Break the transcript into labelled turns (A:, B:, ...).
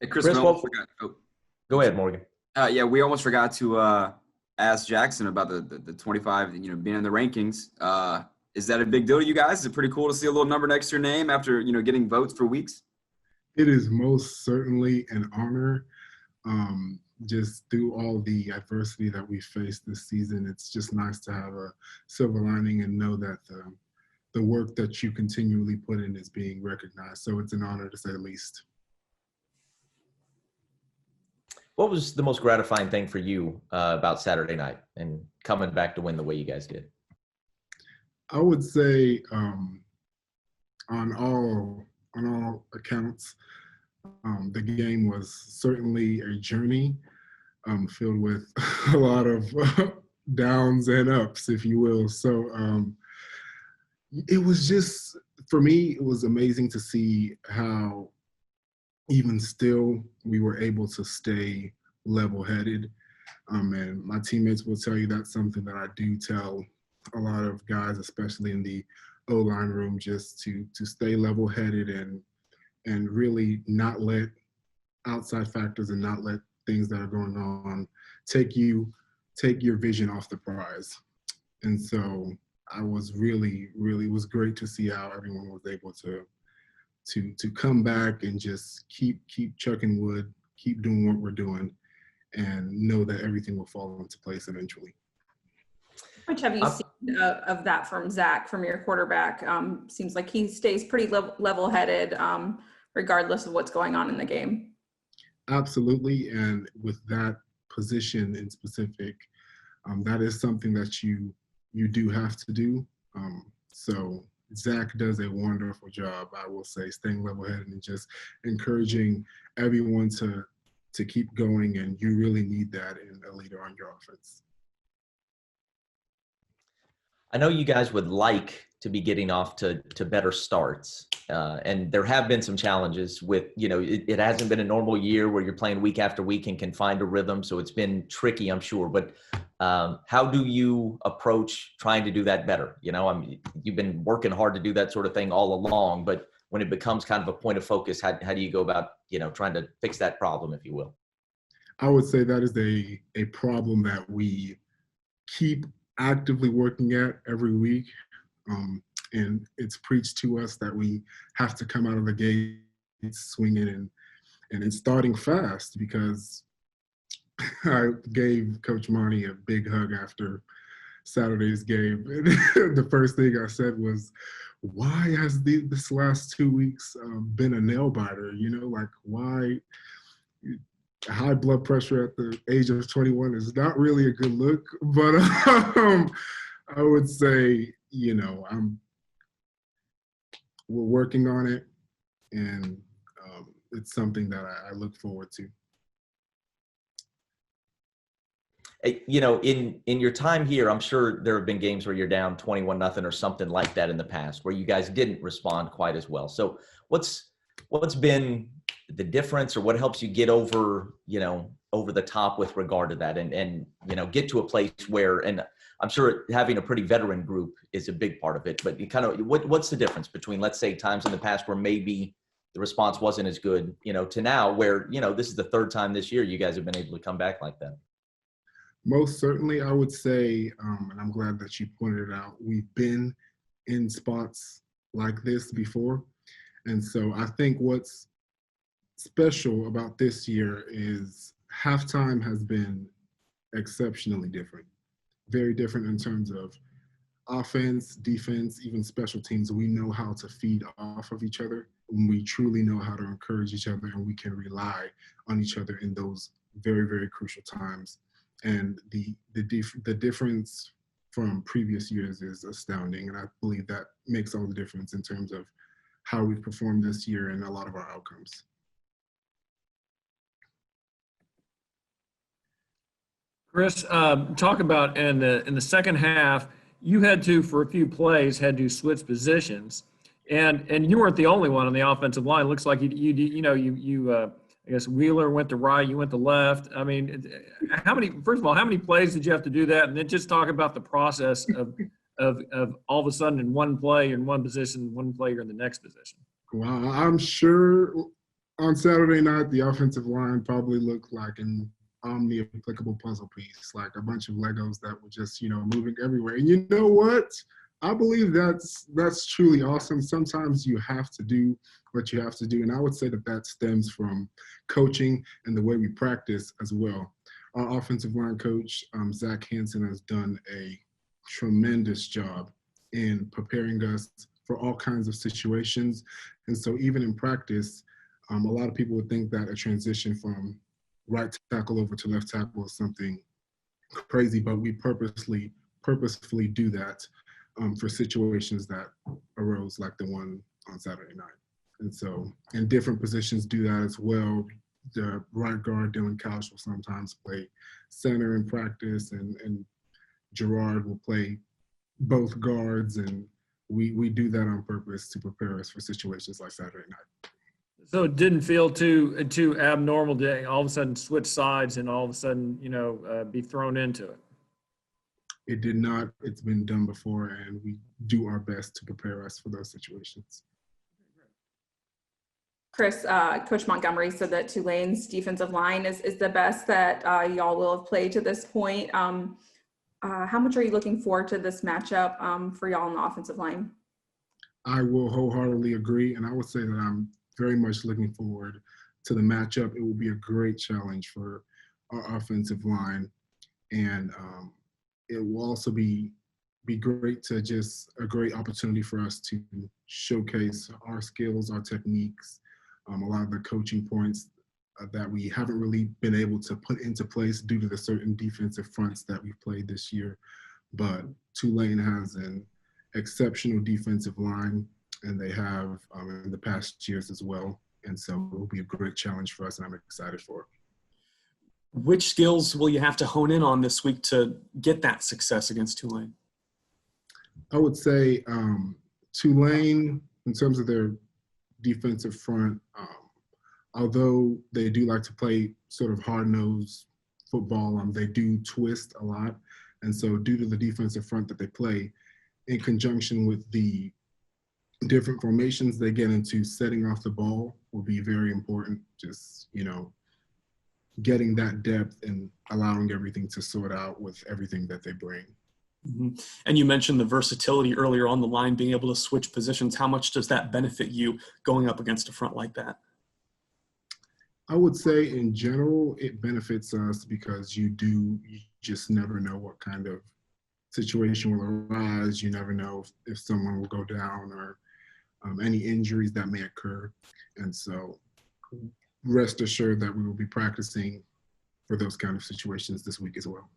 A: Hey, Chris, we
B: Chris,
A: almost
B: well,
A: forgot.
B: go ahead, Morgan.
A: Yeah, we almost forgot to ask Jackson about the 25, being in the rankings. Is that a big deal to you guys? Is it pretty cool to see a little number next to your name after, getting votes for weeks?
C: It is most certainly an honor. Just through all the adversity that we faced this season, it's just nice to have a silver lining and know that the work that you continually put in is being recognized. So it's an honor to say the least.
B: What was the most gratifying thing for you about Saturday night and coming back to win the way you guys did?
C: I would say on all accounts, the game was certainly a journey filled with a lot of downs and ups, if you will. So it was just, for me, it was amazing to see how even still we were able to stay level-headed. And my teammates will tell you that's something that I do tell a lot of guys, especially in the O-line room, just to stay level-headed and really not let outside factors and not let things that are going on take your vision off the prize. And so I was really, it was great to see how everyone was able to come back and just keep chucking wood, keep doing what we're doing, and know that everything will fall into place eventually.
D: How much have you seen of that from Zach, from your quarterback? Seems like he stays pretty level-headed regardless of what's going on in the game.
C: Absolutely, and with that position in specific, that is something that you do have to do. So Zach does a wonderful job, I will say, staying level-headed and just encouraging everyone to keep going, and you really need that in a leader on your offense.
B: I know you guys would like to be getting off to better starts. And there have been some challenges with, it hasn't been a normal year where you're playing week after week and can find a rhythm. So it's been tricky, I'm sure. But how do you approach trying to do that better? You've been working hard to do that sort of thing all along, but when it becomes kind of a point of focus, how do you go about, trying to fix that problem, if you will?
C: I would say that is a problem that we keep actively working at every week. And it's preached to us that we have to come out of the gate swinging and it's starting fast, because I gave Coach Marnie a big hug after Saturday's game. And the first thing I said was, why has this last 2 weeks been a nail biter? Like, why? High blood pressure at the age of 21 is not really a good look, but I would say, we're working on it, and it's something that I look forward to.
B: In your time here, I'm sure there have been games where you're down 21-0 or something like that in the past, where you guys didn't respond quite as well. So what's been the difference, or what helps you get over the top with regard to that, and get to a place where, and I'm sure having a pretty veteran group is a big part of it, but you kind of, what's the difference between, let's say, times in the past where maybe the response wasn't as good, to now where, this is the third time this year you guys have been able to come back like that?
C: Most certainly, I would say, and I'm glad that you pointed it out, we've been in spots like this before. And so I think what's special about this year is halftime has been exceptionally different. Very different in terms of offense, defense, even special teams. We know how to feed off of each other. We truly know how to encourage each other, and we can rely on each other in those very, very crucial times. And the difference from previous years is astounding, and I believe that makes all the difference in terms of how we've performed this year and a lot of our outcomes.
E: Chris, talk about in the second half, you had to, for a few plays, had to switch positions, and you weren't the only one on the offensive line. It looks like I guess Wheeler went to right, you went to left. I mean, first of all, how many plays did you have to do that? And then just talk about the process of all of a sudden in one play in one position, one player in the next position.
C: Well, I'm sure On Saturday night, the offensive line probably looked like an omni-applicable puzzle piece, like a bunch of Legos that were just, moving everywhere. And you know what? I believe that's truly awesome. Sometimes you have to do what you have to do, and I would say that stems from coaching and the way we practice as well. Our offensive line coach, Zach Hansen, has done a tremendous job in preparing us for all kinds of situations. And so even in practice, a lot of people would think that a transition from right tackle over to left tackle is something crazy, but we purposefully do that for situations that arose like the one on Saturday night. And so, and different positions do that as well. The right guard, Dylan Couch, will sometimes play center in practice, and Gerard will play both guards, and we do that on purpose to prepare us for situations like Saturday night.
E: So it didn't feel too abnormal to all of a sudden switch sides and all of a sudden, be thrown into it.
C: It did not. It's been done before, and we do our best to prepare us for those situations.
D: Chris, Coach Montgomery said that Tulane's defensive line is the best that y'all will have played to this point. How much are you looking forward to this matchup for y'all on the offensive line?
C: I will wholeheartedly agree, and I would say that I'm very much looking forward to the matchup. It will be a great challenge for our offensive line, and it will also be great to a great opportunity for us to showcase our skills, our techniques, a lot of the coaching points that we haven't really been able to put into place due to the certain defensive fronts that we've played this year. But Tulane has an exceptional defensive line, and they have in the past years as well. And so it will be a great challenge for us, and I'm excited for it.
F: Which skills will you have to hone in on this week to get that success against Tulane?
C: I would say Tulane, in terms of their defensive front, although they do like to play sort of hard-nosed football, they do twist a lot. And so due to the defensive front that they play, in conjunction with the different formations they get into, setting off the ball will be very important. Just, getting that depth and allowing everything to sort out with everything that they bring.
F: Mm-hmm. And you mentioned the versatility earlier on the line, being able to switch positions. How much does that benefit you going up against a front like that?
C: I would say in general, it benefits us because you just never know what kind of situation will arise. You never know if someone will go down or any injuries that may occur. And so rest assured that we will be practicing for those kind of situations this week as well.